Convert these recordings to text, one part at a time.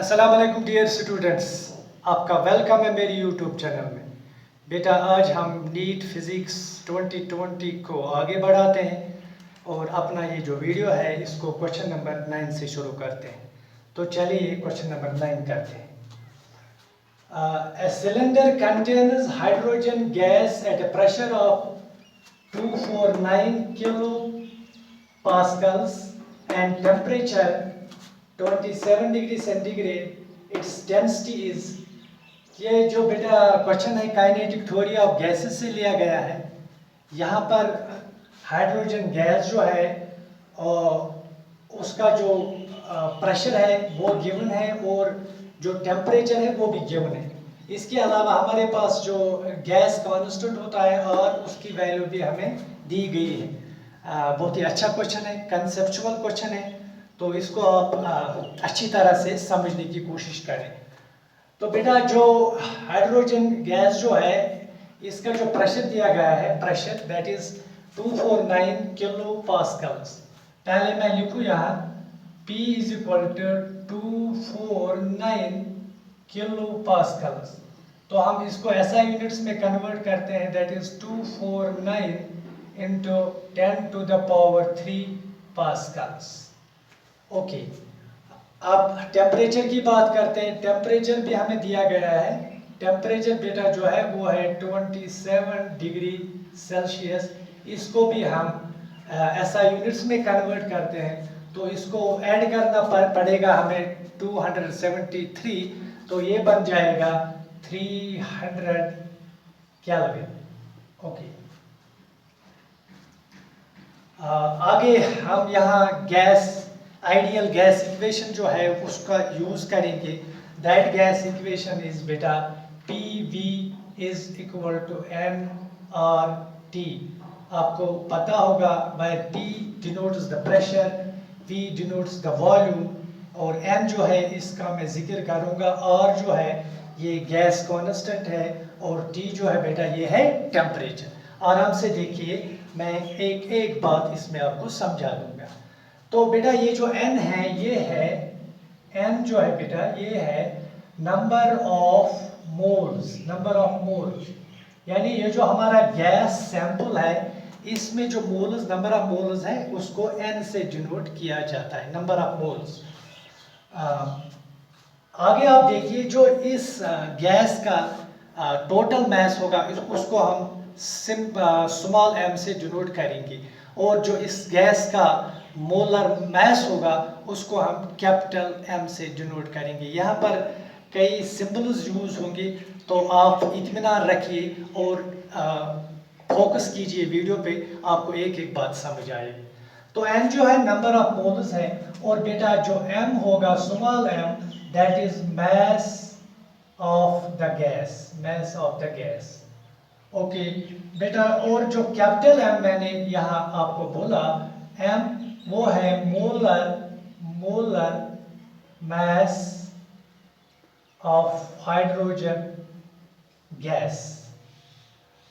अस्सलाम वालेकुम dear students, आपका वेलकम है मेरी यूट्यूब चैनल में। बेटा आज हम नीट फिज़िक्स 2020 को आगे बढ़ाते हैं और अपना ये जो वीडियो है इसको क्वेश्चन नंबर 9 से शुरू करते हैं। तो चलिए क्वेश्चन नंबर 9 करते हैं। A cylinder contains hydrogen gas at a pressure of 249 kilopascals and temperature 27 degree centigrade, its density is. ये जो बेटा क्वेश्चन है काइनेटिक थ्योरी ऑफ गैसेस से लिया गया है। यहाँ पर हाइड्रोजन गैस जो है और उसका जो प्रेशर है वो गिवन है और जो टेम्परेचर है वो भी गिवन है। इसके अलावा हमारे पास जो गैस कांस्टेंट होता है और उसकी वैल्यू भी हमें दी गई है। बहुत ही अच्छा क्वेश्चन है, कंसेप्चुअल क्वेश्चन है, तो इसको आप अच्छी तरह से समझने की कोशिश करें। तो बेटा जो हाइड्रोजन गैस जो है इसका जो प्रेशर दिया गया है, pressure that is 249 kilo pascals. पहले मैं लिखूँ यहाँ P is equal to 249 kilo pascals. तो हम इसको SI यूनिट्स में कन्वर्ट करते हैं, that is 249 into 10 to the power 3 pascals. Okay, अब टेम्परेचर की बात करते हैं। टेम्परेचर भी हमें दिया गया है। टेम्परेचर बेटा जो है वो है 27 डिग्री सेल्सियस। इसको भी हम SI यूनिट्स में कन्वर्ट करते हैं, तो इसको ऐड करना पड़ेगा हमें 273, तो ये बन जाएगा 300 केल्विन। ओके, आगे हम यहाँ गैस आइडियल गैस इक्वेशन जो है उसका यूज करेंगे। दैट गैस इक्वेशन इज बेटा PV is equal to nRT। आपको पता होगा by P denotes the pressure, V denotes the volume और n जो है इसका मैं जिक्र करूंगा। R जो है ये गैस कांस्टेंट है और T जो है बेटा ये है टेम्परेचर। आराम से देखिए, मैं एक एक बात इसमें आपको समझा दूंगा। तो बेटा ये जो n है ये है n जो है बेटा ये है number of moles, number of moles, यानी ये जो हमारा गैस सैंपल है इसमें जो मोल्स, नंबर ऑफ मोल्स है उसको n से डिनोट किया जाता है, नंबर ऑफ मोल्स। आगे आप देखिए जो इस गैस का टोटल मैस होगा उसको हम स्मॉल m से डिनोट करेंगे और जो इस गैस का मोलर मैस होगा उसको हम कैपिटल M से डिनोट करेंगे। यहाँ पर कई सिंबल्स यूज होंगे, तो आप इत्मीनान रखिए और फोकस कीजिए वीडियो पे, आपको एक एक बात समझ आएगी। तो M जो है नंबर ऑफ मोल्स है और बेटा जो M होगा small m that is mass of the gas, mass of the gas. Okay बेटा, और जो कैपिटल M मैंने यहाँ आपको बोला M वो है molar mass of hydrogen gas.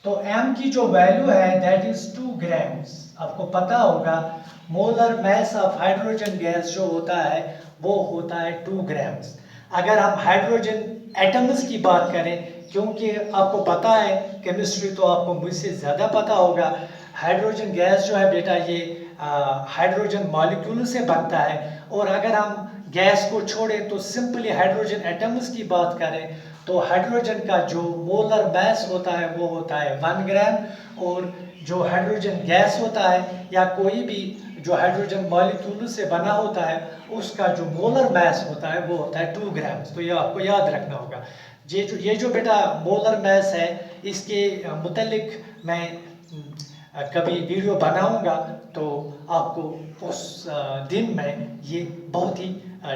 तो M की जो वैल्यू है दैट इज 2 ग्राम्स। आपको पता होगा molar mass of hydrogen gas जो होता है वो होता है 2 ग्राम्स। अगर हम हाइड्रोजन एटम्स की बात करें, क्योंकि आपको पता है केमिस्ट्री तो आपको मुझसे ज़्यादा पता होगा, हाइड्रोजन गैस जो है बेटा ये हाइड्रोजन मॉलिक्यूल से बनता है और अगर हम गैस को छोड़ें तो सिंपली हाइड्रोजन एटम्स की बात करें तो हाइड्रोजन का जो मोलर मैस होता है वो होता है 1 ग्राम और जो हाइड्रोजन गैस होता है या कोई भी जो हाइड्रोजन मॉलिक्यूल से बना होता है उसका जो मोलर मैस होता है वो होता है 2 ग्राम। तो ये आपको याद रखना होगा। ये जो बेटा मोलर मैस है इसके मुतालिक मैं कभी वीडियो बनाऊंगा तो आपको उस दिन में ये बहुत ही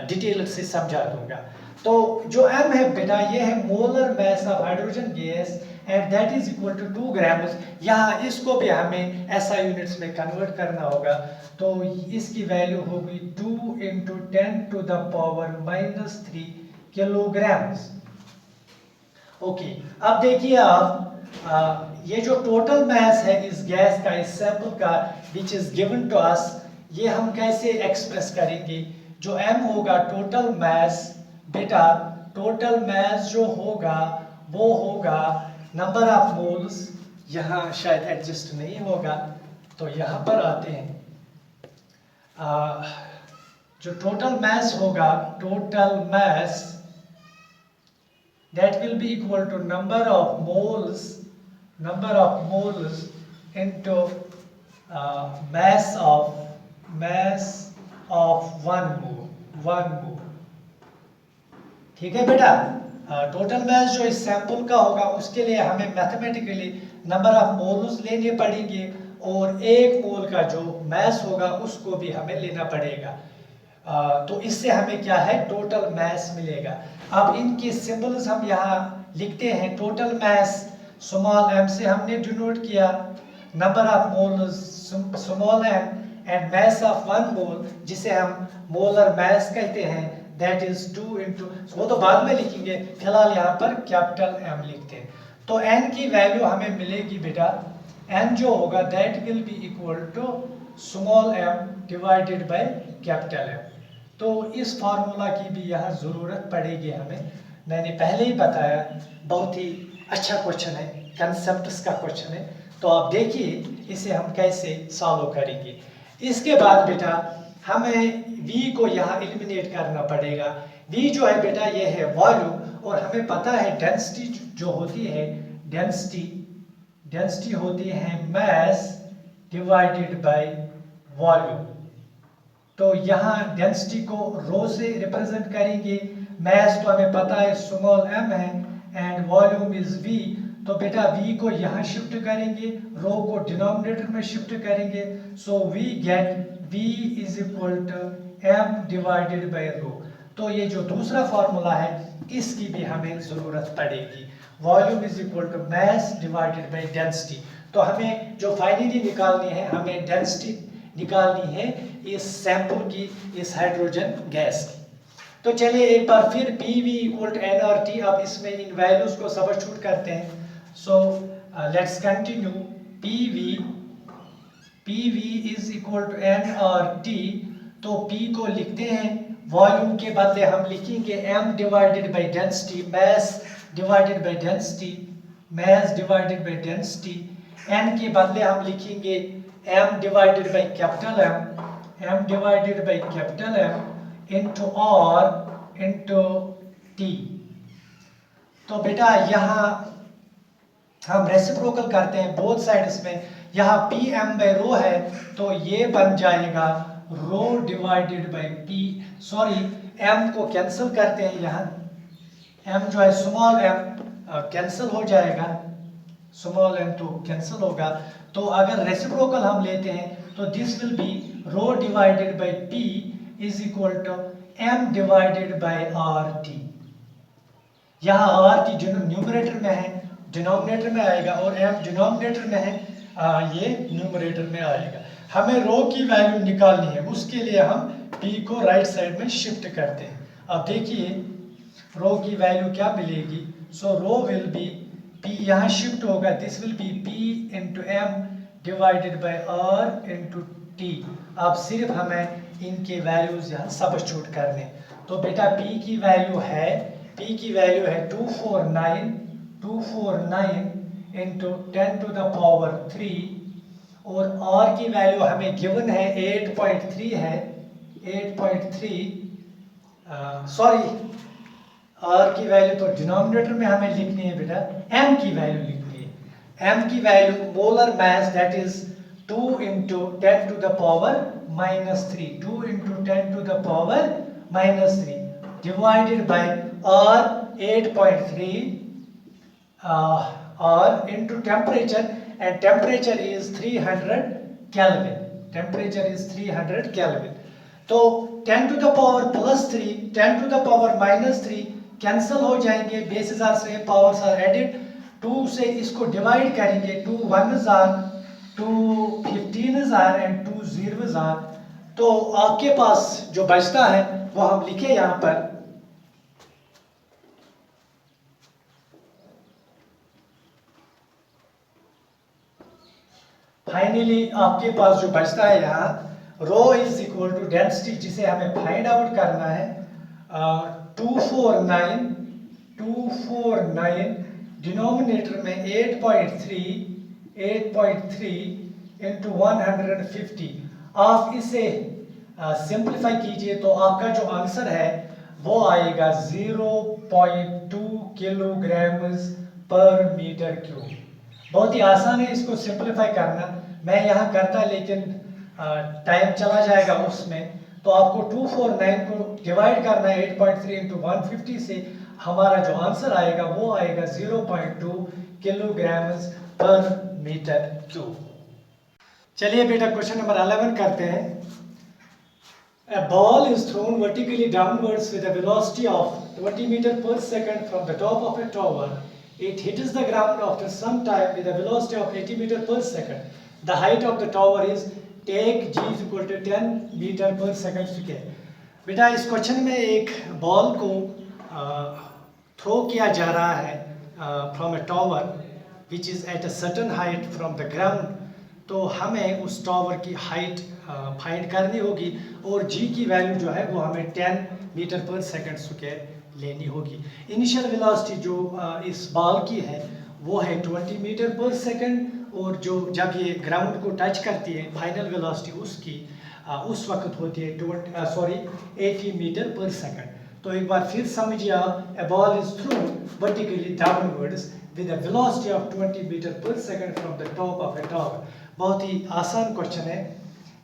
डिटेल से समझा दूंगा। तो जो M है बेटा ये है molar mass of hydrogen gas and that is equal to 2 grams. यहाँ इसको भी हमें SI यूनिट्स में कन्वर्ट करना होगा, तो इसकी वैल्यू होगी 2 into 10 to the power -3 kilograms. Okay, अब देखिए आप ये जो टोटल मैस है इस गैस का, इस सैंपल का which is given to us, ये हम कैसे एक्सप्रेस करेंगे। जो M होगा टोटल मैस बेटा टोटल मास जो होगा वो होगा नंबर ऑफ मोल्स, यहाँ शायद एडजस्ट नहीं होगा तो यहाँ पर आते हैं। जो टोटल मास होगा, total mass that will be equal to number of moles into mass of one mole। ठीक है बेटा, टोटल मास जो इस सैंपल का होगा उसके लिए हमें मैथमेटिकली नंबर ऑफ मोल्स लेने पड़ेंगे और एक मोल का जो मास होगा उसको भी हमें लेना पड़ेगा। तो इससे हमें क्या है, टोटल मास मिलेगा। अब इनके सिंबल्स हम यहाँ लिखते हैं। टोटल मास स्मॉल m से हमने डिनोट किया, number of moles small m and mass of one mole जिसे हम मोलर मास कहते हैं, दैट इज 2 इंटू, वो तो बाद में लिखेंगे, फिलहाल यहाँ पर कैपिटल M लिखते हैं। तो n की वैल्यू हमें मिलेगी बेटा, n जो होगा that will be equal to small m divided by capital M। तो इस फार्मूला की भी यहाँ ज़रूरत पड़ेगी हमें। मैंने पहले ही बताया, बहुत ही अच्छा क्वेश्चन है, कंसेप्ट्स का क्वेश्चन है। तो आप देखिए इसे हम कैसे सॉल्व करेंगे। इसके बाद बेटा हमें v को यहाँ एलिमिनेट करना पड़ेगा। v जो है बेटा ये है वॉल्यूम, और हमें पता है डेंसिटी जो होती है, डेंसिटी होती है मास डिवाइडेड बाय वॉल्यूम। तो यहाँ डेंसिटी को रो से रिप्रेजेंट करेंगे, मास तो हमें पता है स्मॉल m है एंड वॉल्यूम इज v। तो बेटा v को यहाँ शिफ्ट करेंगे, रो को डिनोमिनेटर में शिफ्ट करेंगे, so we get v is equal to m divided by rho. तो ये जो दूसरा फॉर्मूला है इसकी भी हमें ज़रूरत पड़ेगी, volume is equal to mass divided by density. तो हमें जो फाइनली निकालनी है, हमें डेंसिटी निकालनी है इस सैंपल की, इस हाइड्रोजन गैस की। तो चलिए एक बार फिर PV इक्वल टू nRT, अब इसमें इन वैल्यूज को सबस्टिट्यूट करते हैं। So let's continue. PV is equal to nRT। तो P को लिखते हैं, वॉल्यूम के बदले हम लिखेंगे m divided by density, mass divided by density, mass divided by density. n के बदले हम लिखेंगे m divided by capital M divided by capital M into R into T। तो बेटा यहाँ हम रेसिप्रोकल करते हैं बोथ साइड्स में। यहाँ PM बाय रो है तो ये बन जाएगा rho divided by P, sorry M को कैंसिल करते हैं, यहाँ M जो है स्मॉल m कैंसिल हो जाएगा, स्मॉल m तो कैंसिल होगा। तो अगर रेसिप्रोकल हम लेते हैं तो this will be rho divided by P is equal to m divided by RT। यहाँ RT न्यूमरेटर में है, डिनोमिनेटर में आएगा, और m डिनोमिनेटर में है, ये न्यूमरेटर में आएगा। हमें रो की वैल्यू निकालनी है, उसके लिए हम P को राइट साइड में शिफ्ट करते हैं। अब देखिए रो की वैल्यू क्या मिलेगी। सो रो विल बी P, यहाँ शिफ्ट होगा, this will B P into m divided by R into T। अब सिर्फ हमें इनके वैल्यूज यहाँ सबस्टिट्यूट करने। तो बेटा P की वैल्यू है 249 इंटू 10 टू द पावर 3, और R की वैल्यू हमें गिवन है 8.3 है, 8.3, सॉरी R की वैल्यू तो डिनोमिनेटर में हमें लिखनी है बेटा, M की वैल्यू लिखनी है। M की value molar mass that is 2 into 10 to the power -3, 2 into 10 to the power -3 divided by R 8.3 R into temperature, and temperature is 300 Kelvin. Temperature is 300 Kelvin. तो 10 to the power +3, 10 to the power -3 cancel हो जाएंगे, bases are same, powers are added. 2 से इसको divide करेंगे, 2 1s are, 2 15s are and 2 0s are। तो आपके पास जो बचता है वो हम लिखे यहाँ पर, फाइनली आपके पास जो बचता है यहाँ रो इज इक्वल टू डेंसिटी जिसे हमें फाइंड आउट करना है, 249 डिनोमिनेटर में 8.3 इंटू 150। आप इसे सिंप्लीफाई कीजिए तो आपका जो आंसर है वो आएगा 0.2 किलोग्राम पर मीटर क्यूब। बहुत ही आसान है इसको सिंप्लीफाई करना, मैं यहाँ करता लेकिन टाइम चला जाएगा उसमें। तो आपको 249 को डिवाइड करना है 8.3 इंटू 150 से, हमारा जो आंसर आएगा वो आएगा 0.2 किलोग्राम पर मीटर क्यूब। चलिए बेटा क्वेश्चन नंबर 11 करते हैं। A ball is thrown vertically downwards with a velocity of 20 meters per second from the top of a tower. It hits the ground after some time with a velocity of 80 meters per second. The height of the tower is take g is equal to 10 meter per second square. बेटा इस question में एक ball को throw किया जा रहा है from a tower which is at a certain height from the ground. तो हमें उस टावर की हाइट फाइंड करनी होगी और जी की वैल्यू जो है वो हमें 10 मीटर पर सेकंड स्क्वायर लेनी होगी। इनिशियल वेलोसिटी जो इस बॉल की है वो है 20 मीटर पर सेकंड, और जो जब ये ग्राउंड को टच करती है फाइनल वेलोसिटी उसकी उस वक्त होती है 80 मीटर पर सेकंड। तो एक बार फिर समझिए आप, a ball is thrown vertically downwards with a velocity of 20 meter per second from the top of a tower। बहुत ही आसान क्वेश्चन है।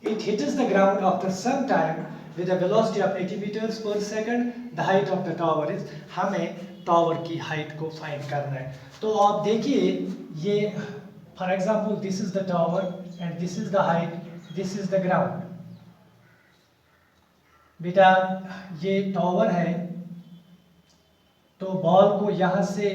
It hits the ground after some time with a velocity of 80 meters per second. The height of the tower is, हमें tower की height को find करना है। तो आप देखिए ये for example this is the tower and this is the height, this is the ground. बेटा ये टावर है, तो बॉल को यहाँ से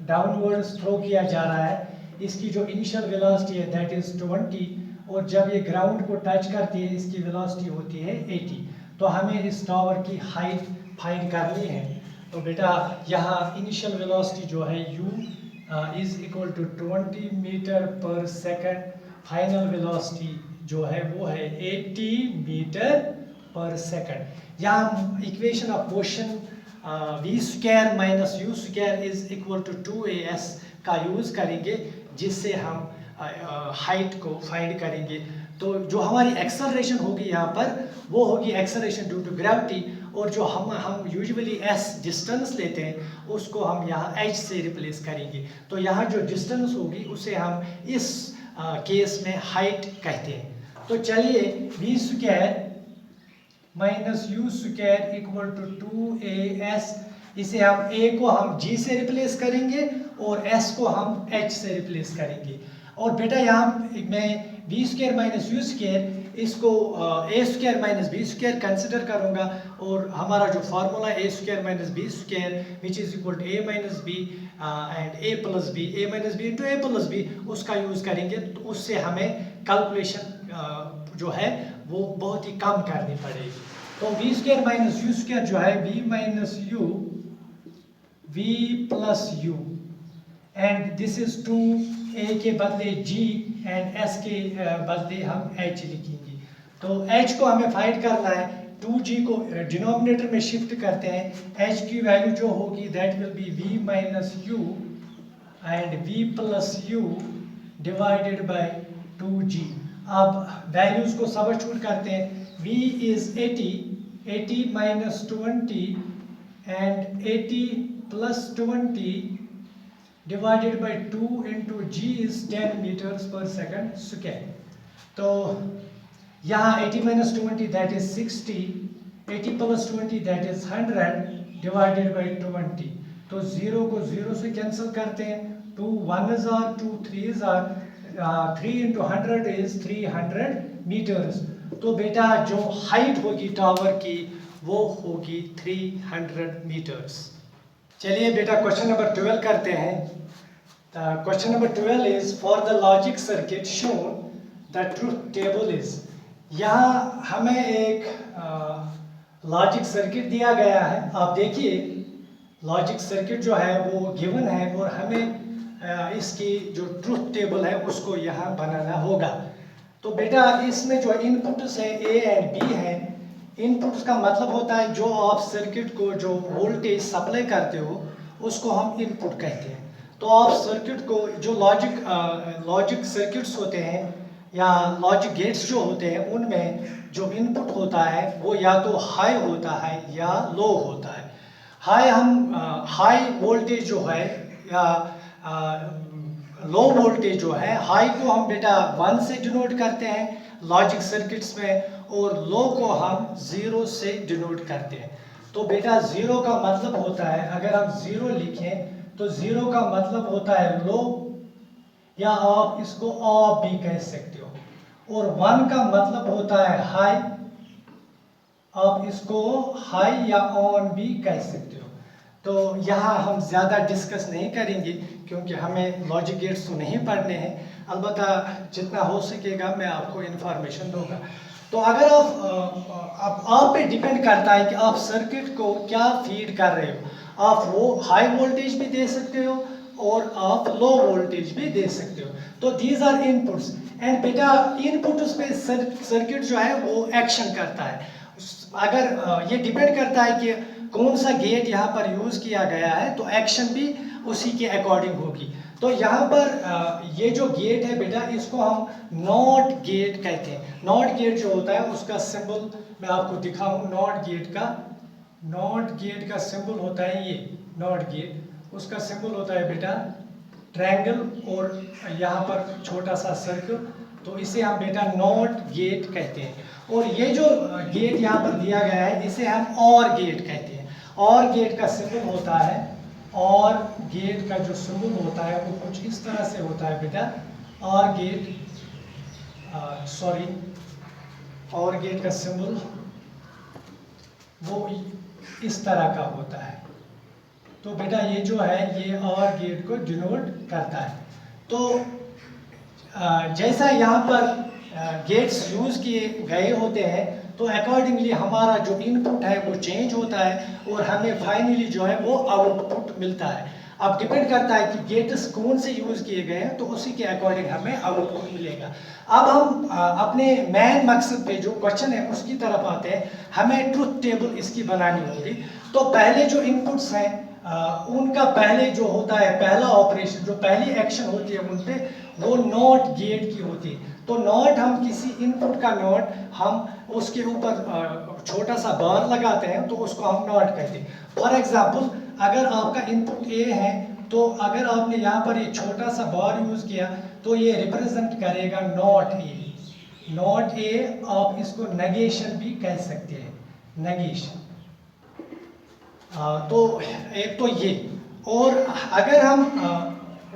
डाउनवर्ड्स थ्रो किया जा रहा है। इसकी जो इनिशियल वेलोसिटी है दैट इज 20, और जब ये ग्राउंड को टच करती है इसकी वेलोसिटी होती है 80। तो हमें इस टावर की हाइट फाइंड करनी है। तो बेटा यहाँ इनिशियल वेलोसिटी जो है u is equal to 20 metre पर सेकंड, फाइनल वेलोसिटी जो है वो है 80 मीटर पर सेकंड। यहाँ equation of motion v square minus u square is equal to 2as का यूज़ करेंगे, जिससे हम हाइट को फाइंड करेंगे। तो जो हमारी एक्सेलरेशन होगी यहाँ पर वो होगी एक्सेलरेशन ड्यू टू ग्रेविटी, और जो हम यूजुअली s डिस्टेंस लेते हैं उसको हम यहाँ h से रिप्लेस करेंगे। तो यहाँ जो डिस्टेंस होगी उसे हम इस केस में हाइट कहते हैं। तो चलिए v square minus U square equal to 2as, इसे हम a को हम g से रिप्लेस करेंगे और s को हम h से रिप्लेस करेंगे। और बेटा यहाँ मैं v square minus U square इसको a square minus b square consider करूँगा, और हमारा जो formula a square minus b square which is equal to a minus b and a plus b, a minus b into a plus b, उसका use करेंगे। तो उससे हमें calculation जो है वो बहुत ही कम करनी पड़ेगी। तो v square minus U square जो है v minus you v plus you, and this is 2a के बदले g एंड s के बदले हम h लिखेंगे। तो h को हमें फाइंड करना है, 2g को डिनोमिनेटर में शिफ्ट करते हैं, h की वैल्यू जो होगी that will be v minus U and v plus U divided by 2g। अब वैल्यूज को सब्स्टिट्यूट करते हैं, v is 80 minus 20 and 80 plus 20 divided by 2 into g is 10 metres per second square. तो यहाँ 80 minus 20 that is 60, 80 plus 20 that is 100 divided by 20। तो 0 को 0 से cancel करते हैं, 2 1s are 2 3s are 3 into 100 is 300 metres. तो बेटा जो हाइट होगी टावर की वो होगी 300 मीटर्स। चलिए बेटा क्वेश्चन नंबर 12 करते हैं। Question number 12 is for the logic circuit shown the truth table is. यहाँ हमें एक लॉजिक सर्किट दिया गया है। आप देखिए लॉजिक सर्किट जो है वो गिवन है और हमें इसकी जो ट्रुथ टेबल है उसको यहाँ बनाना होगा। तो बेटा इसमें जो इनपुट्स है A एंड B है, इनपुट्स का मतलब होता है जो आप सर्किट को जो वोल्टेज सप्लाई करते हो उसको हम इनपुट कहते हैं। तो आप सर्किट को जो लॉजिक सर्किट्स होते हैं या लॉजिक गेट्स जो होते हैं उनमें जो इनपुट होता है वो या तो हाई होता है या लो होता है। हाई वोल्टेज जो है या लो वोल्टेज जो है, हाई को हम बेटा 1 से डिनोट करते हैं लॉजिक सर्किट्स में और लो को हम 0 से डिनोट करते हैं। तो बेटा 0 का मतलब होता है, अगर हम 0 लिखें तो 0 का मतलब होता है लो या आप इसको ऑफ भी कह सकते हो, और 1 का मतलब होता है हाई, आप इसको हाई या ऑन भी कह सकते हो। तो यहाँ हम ज़्यादा डिस्कस नहीं करेंगे क्योंकि हमें लॉजिक गेट्स तो नहीं पढ़ने हैं, अलबत्ता जितना हो सकेगा मैं आपको इन्फॉर्मेशन दूंगा। तो अगर आप पे डिपेंड करता है कि आप सर्किट को क्या फीड कर रहे हो। आप वो हाई वोल्टेज भी दे सकते हो और आप लो वोल्टेज भी दे सकते हो। तो दीज आर इनपुट्स एंड बेटा इनपुट्स पे सर्किट जो है वो एक्शन करता है। अगर ये डिपेंड करता है कि कौन सा गेट यहाँ पर यूज किया गया है तो एक्शन भी उसी के अकॉर्डिंग होगी। तो यहाँ पर ये जो गेट है बेटा इसको हम नॉट गेट कहते हैं। नॉट गेट जो होता है उसका सिंबल मैं आपको दिखाऊं। नॉट गेट का सिंबल होता है ये नॉट गेट, उसका सिंबल होता है बेटा ट्रायंगल और यहाँ पर छोटा सा सर्कल, तो इसे हम बेटा नॉट गेट कहते हैं। और ये जो गेट यहाँ पर दिया गया है इसे हम और गेट कहते हैं। और गेट का सिंबल होता है, और गेट का जो सिंबल होता है वो कुछ इस तरह से होता है बेटा। और गेट और गेट का सिंबल वो इस तरह का होता है। तो बेटा ये जो है ये और गेट को डिनोट करता है। तो जैसा यहाँ पर गेट्स यूज किए गए होते हैं तो अकॉर्डिंगली हमारा जो इनपुट है वो चेंज होता है और हमें फाइनली जो है वो आउटपुट मिलता है। अब डिपेंड करता है कि गेट्स कौन से यूज किए गए हैं तो उसी के अकॉर्डिंग हमें आउटपुट मिलेगा। अब हम अपने मेन मकसद पे जो क्वेश्चन है उसकी तरफ आते हैं। हमें ट्रुथ टेबल इसकी बनानी होगी। तो पहले जो इनपुट्स हैं उनका पहले जो होता है पहला ऑपरेशन, जो पहली एक्शन होती है उन पे वो नॉट गेट की होती है। तो नॉट हम किसी इनपुट का नॉट हम उसके ऊपर छोटा सा बार लगाते हैं तो उसको हम नॉट कहते हैं। फॉर एग्जांपल अगर आपका इनपुट ए है तो अगर आपने यहाँ पर ये छोटा सा बार यूज किया तो ये रिप्रेजेंट करेगा नॉट ए। नॉट ए आप इसको नेगेशन भी कह सकते हैं, नेगेशन। तो एक तो ये, और अगर हम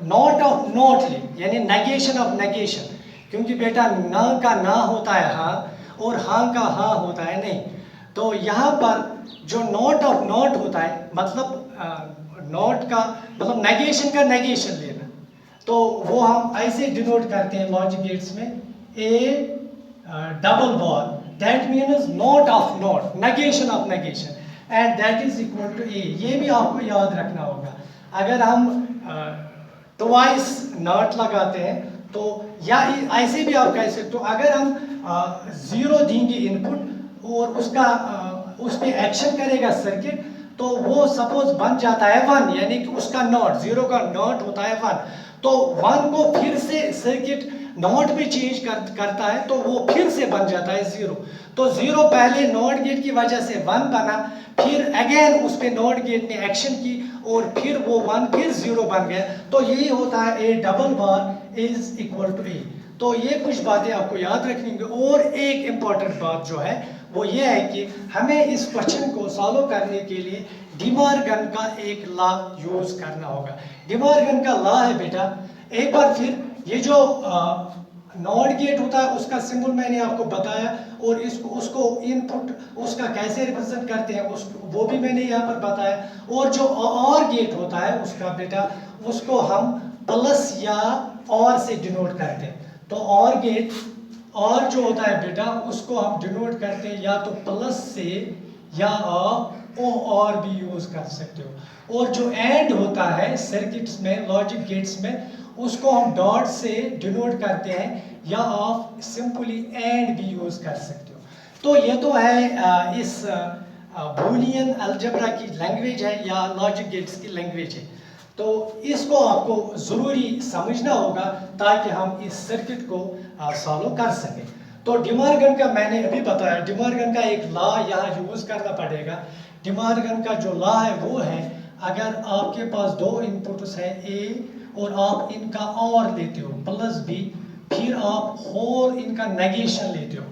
नॉट ऑफ नॉट ले यानी नेगेशन ऑफ नेगेशन, क्योंकि बेटा ना का ना होता है हाँ और हाँ का हाँ होता है नहीं, तो यहाँ पर जो नॉट ऑफ नॉट होता है मतलब नॉट का मतलब नेगेशन का नेगेशन लेना, तो वो हम ऐसे डिनोट करते हैं लॉजिक गेट्स में A double bar, that means not of not, negation of negation, and that is equal to A. ये भी आपको याद रखना होगा। अगर हम ट्वाइस नॉट लगाते हैं तो या ऐसे भी आप कह सकते हो, अगर हम 0 देंगे इनपुट और उसका उस पर एक्शन करेगा सर्किट तो वो सपोज बन जाता है 1, यानी कि उसका नॉट 0 का नॉट होता है 1, तो 1 को फिर से सर्किट नॉट पे चेंज करता है तो वो फिर से बन जाता है 0। तो 0 पहले नॉट गेट की वजह से 1 बना, फिर अगेन उस पे नॉट गेट ने एक्शन की और फिर वो 1 फिर 0 बन गया। तो यही होता है A double bar is equal to A. तो ये कुछ बातें आपको याद रखनी होंगी। और एक इम्पॉर्टेंट बात जो है वो ये है कि हमें इस क्वेश्चन को सॉल्व करने के लिए डी मॉर्गन का एक लॉ यूज करना होगा। डी मॉर्गन का लॉ है बेटा, एक बार फिर ये जो नॉट गेट होता है उसका सिंबल मैंने आपको बताया और उसको इनपुट उसका कैसे रिप्रेजेंट करते हैं वो भी मैंने यहाँ पर बताया। और जो और गेट होता है उसका बेटा उसको हम प्लस या और से डिनोट करते हैं। तो और गेट और जो होता है बेटा उसको हम डिनोट करते हैं या तो प्लस से या आप ओ और भी यूज कर सकते हो। और जो एंड होता है सर्किट्स में लॉजिक गेट्स में उसको हम डॉट से डिनोट करते हैं या आप सिंपली एंड भी यूज कर सकते हो। तो ये तो है इस बूलियन अलजेब्रा की लैंग्वेज है या लॉजिक गेट्स की लैंग्वेज है। तो इसको आपको ज़रूरी समझना होगा ताकि हम इस सर्किट को सॉल्व कर सकें। तो डिमॉर्गन का मैंने अभी बताया, डिमॉर्गन का एक लॉ यहाँ यूज़ करना पड़ेगा। डिमॉर्गन का जो लॉ है वो है, अगर आपके पास दो इनपुट्स है ए और आप इनका और लेते हो प्लस बी, फिर आप होल इनका नेगेशन लेते हो।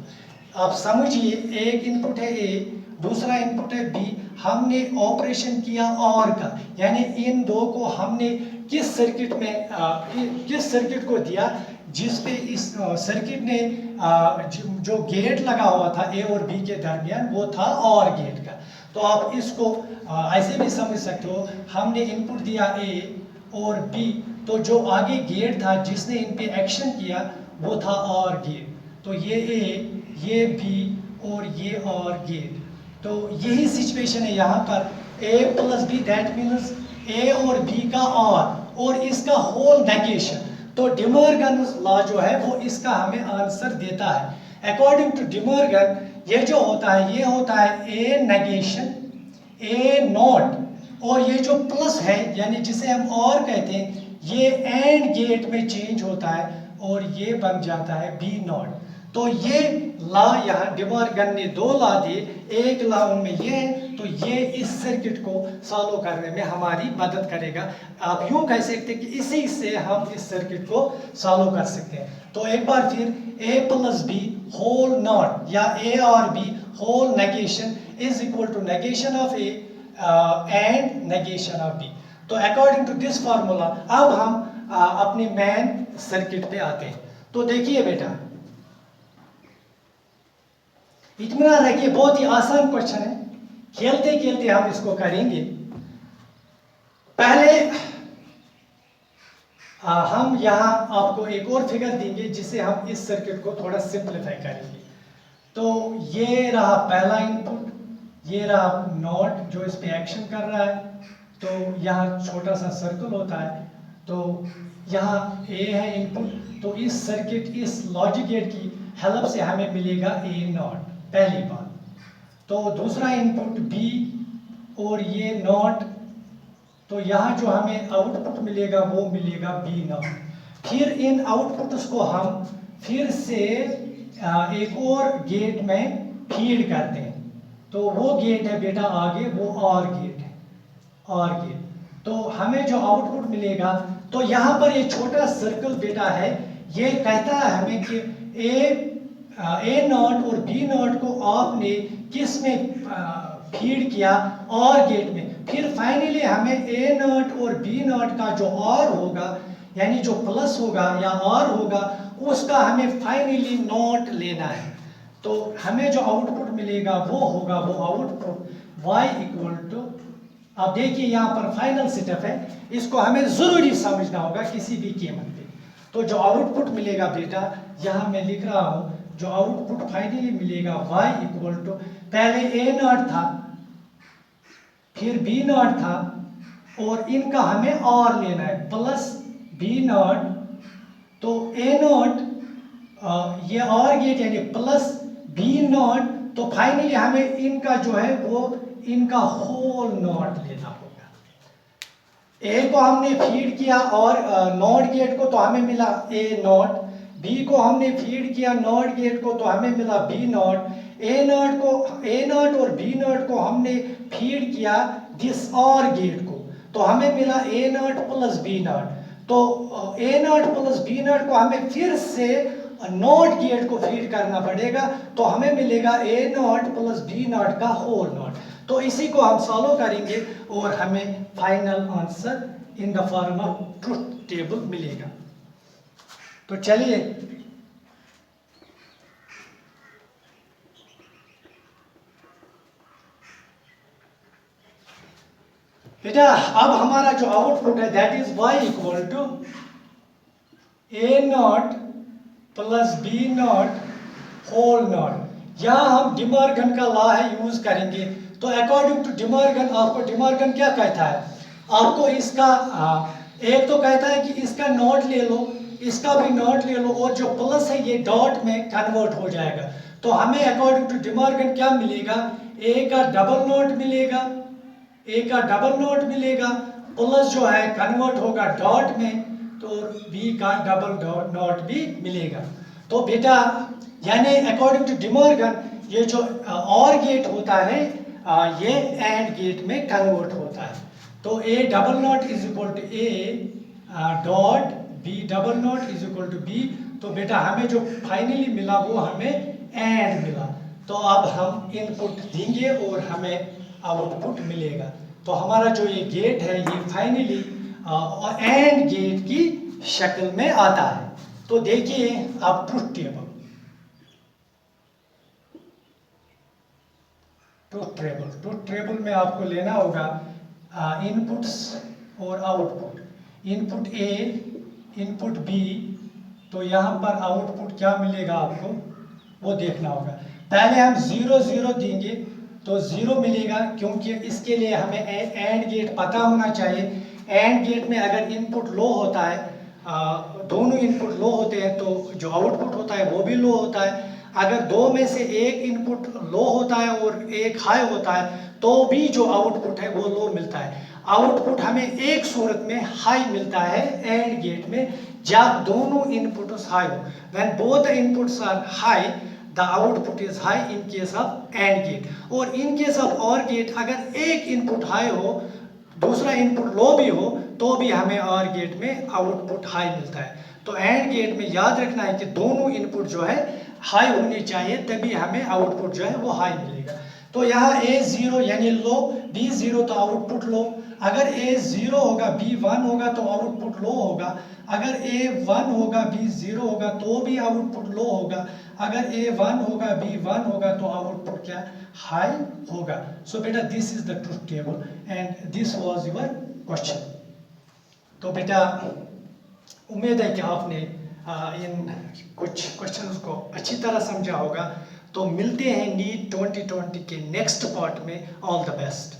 आप समझिए, एक इनपुट है ए, दूसरा इनपुट है बी, हमने ऑपरेशन किया और का, यानी इन दो को हमने किस सर्किट में किस सर्किट को दिया जिस पे इस सर्किट ने जो गेट लगा हुआ था ए और बी के दरमियान वो था और गेट का। तो आप इसको ऐसे भी समझ सकते हो, हमने इनपुट दिया ए और बी, तो जो आगे गेट था जिसने इन पे एक्शन किया वो था और गेट। तो ये ए, ये बी और ये और गेट। तो यही सिचुएशन है यहाँ पर, a plus B, that means a और b का और इसका होल नेगेशन। तो डिमॉर्गन्स लॉ जो है वो इसका हमें आंसर देता है। अकॉर्डिंग टू डिमॉर्गन ये जो होता है ये होता है a नेगेशन a नॉट, और ये जो प्लस है यानी जिसे हम और कहते हैं ये एंड गेट में चेंज होता है और ये बन जाता है बी नॉट। तो ये लॉ यहाँ डिमॉर्गन ने दो लॉ दिए, एक लॉ उनमें ये है, तो ये इस सर्किट को सॉल्व करने में हमारी मदद करेगा। आप यूं कह सकते हैं कि इसी से हम इस सर्किट को सॉल्व कर सकते हैं। तो एक बार फिर a plus B whole not या a और b होल negation is equal to negation of a and negation of b। तो अकॉर्डिंग टू दिस फार्मूला अब हम अपने मेन सर्किट पे आते हैं। तो देखिए बेटा, इत्मीनान रखिए, बहुत ही आसान क्वेश्चन है, खेलते खेलते हम इसको करेंगे। पहले हम यहाँ आपको एक और फिगर देंगे जिससे हम इस सर्किट को थोड़ा सिंप्लीफाई करेंगे। तो ये रहा पहला इनपुट, ये रहा नॉट जो इस पे एक्शन कर रहा है, तो यहाँ छोटा सा सर्कल होता है, तो यहाँ ए है इनपुट। तो इस सर्किट, इस लॉजिक गेट की हेल्प से हमें मिलेगा ए नॉट, पहली बात। तो दूसरा इनपुट बी और ये नॉट, तो यहाँ जो हमें आउटपुट मिलेगा वो मिलेगा बी नॉट। फिर इन आउटपुट्स को हम फिर से एक और गेट में फीड करते हैं, तो वो गेट है बेटा आगे, वो और गेट है, और गेट। तो हमें जो आउटपुट मिलेगा, तो यहाँ पर ये छोटा सर्कल बेटा है, ये कहता है हमें कि ए नॉट और बी नॉट को आपने किस में फीड किया, और गेट में। फिर फाइनली हमें ए नॉट और बी नॉट का जो और होगा, यानी जो प्लस होगा या और होगा, उसका हमें फाइनली नॉट लेना है। तो हमें जो आउटपुट मिलेगा वो होगा वो आउटपुट y इक्वल टू, अब देखिए यहाँ पर फाइनल सेटअप है, इसको हमें जरूरी समझना होगा किसी भी कीमत पे। तो जो आउटपुट मिलेगा बेटा, यहाँ मैं लिख रहा हूँ, जो आउटपुट फाइनली मिलेगा y इक्वल टू, पहले ए नॉट था, फिर बी नॉट था, और इनका हमें और लेना है प्लस बी नॉट। तो ए नॉट ये और गेट यानी प्लस बी नॉट, तो फाइनली हमें इनका जो है वो इनका होल नॉट लेना होगा। ए को हमने फीड किया और नॉट गेट को, तो हमें मिला ए नॉट। बी को हमने फीड किया नॉट गेट को, तो हमें मिला बी नॉट। ए नॉट और बी नॉट को हमने फीड किया दिस और गेट को, तो हमें मिला ए नॉट प्लस बी नॉट। तो ए नॉट प्लस बी नॉट को हमें फिर से नॉट गेट को फीड करना पड़ेगा, तो हमें मिलेगा A not plus B not का होल नॉट। तो इसी को हम सॉल्व करेंगे और हमें final answer in the form of truth table मिलेगा। तो चलिए बेटा, अब हमारा जो आउटपुट है that is y equal to A not plus B not whole not. यहाँ हम डिमॉर्गन का लॉ है यूज करेंगे। तो अकॉर्डिंग टू डिमॉर्गन, आपको डिमॉर्गन क्या कहता है, आपको इसका एक तो कहता है कि इसका नॉट ले लो, इसका भी नॉट ले लो, और जो प्लस है ये डॉट में कन्वर्ट हो जाएगा। तो हमें अकॉर्डिंग टू डिमॉर्गन क्या मिलेगा, ए का डबल नॉट मिलेगा, ए का डबल नॉट मिलेगा प्लस जो है कन्वर्ट होगा डॉट में तो बी का डबल नॉट भी मिलेगा। तो बेटा यानी अकॉर्डिंग टू डिमॉर्गन ये जो और गेट होता है ये एंड गेट में कन्वर्ट होता है। तो A double not is equal to A dot B double not is equal to B. तो बेटा हमें जो फाइनली मिला वो हमें एंड मिला। तो अब हम इनपुट देंगे और हमें आउटपुट मिलेगा। तो हमारा जो ये गेट है ये फाइनली एंड गेट की शक्ल में आता है। तो देखिए अब ट्रुथ टेबल, ट्रुथ टेबल में आपको लेना होगा इनपुट्स और output, input A input B. तो यहाँ पर आउटपुट क्या मिलेगा आपको वो देखना होगा। पहले हम 0 0 देंगे तो 0 मिलेगा क्योंकि इसके लिए हमें एंड गेट पता होना चाहिए। एंड गेट में अगर इनपुट लो होता है, दोनों इनपुट लो होते हैं तो जो आउटपुट होता है वो भी लो होता है। अगर दो में से एक इनपुट लो होता है और एक हाई होता है तो भी जो आउटपुट है वो लो मिलता है। आउटपुट हमें एक सूरत में हाई मिलता है एंड गेट में, जब दोनों इनपुट्स हाई हो। When both the inputs are high the output is high in case of AND gate। और in case of OR gate अगर एक इनपुट हाई हो दूसरा इनपुट लो भी हो तो भी हमें OR गेट में आउटपुट हाई मिलता है। तो AND गेट में याद रखना है कि दोनों इनपुट जो है हाई होने चाहिए तभी हमें आउटपुट जो है वो हाई मिलेगा। तो यहाँ A 0 यानी लो, B 0 तो आउटपुट लो। अगर A 0 होगा B 1 होगा तो आउटपुट लो होगा। अगर A 1 होगा B 0 होगा तो भी आउटपुट लो होगा। अगर A 1 होगा B 1 होगा तो आउटपुट क्या हाई होगा। सो बेटा this is the truth table and this was your question. तो बेटा उम्मीद है कि आपने इन कुछ क्वेश्चंस को अच्छी तरह समझा होगा। तो मिलते हैं नीट 2020 के नेक्स्ट पार्ट में। All the best.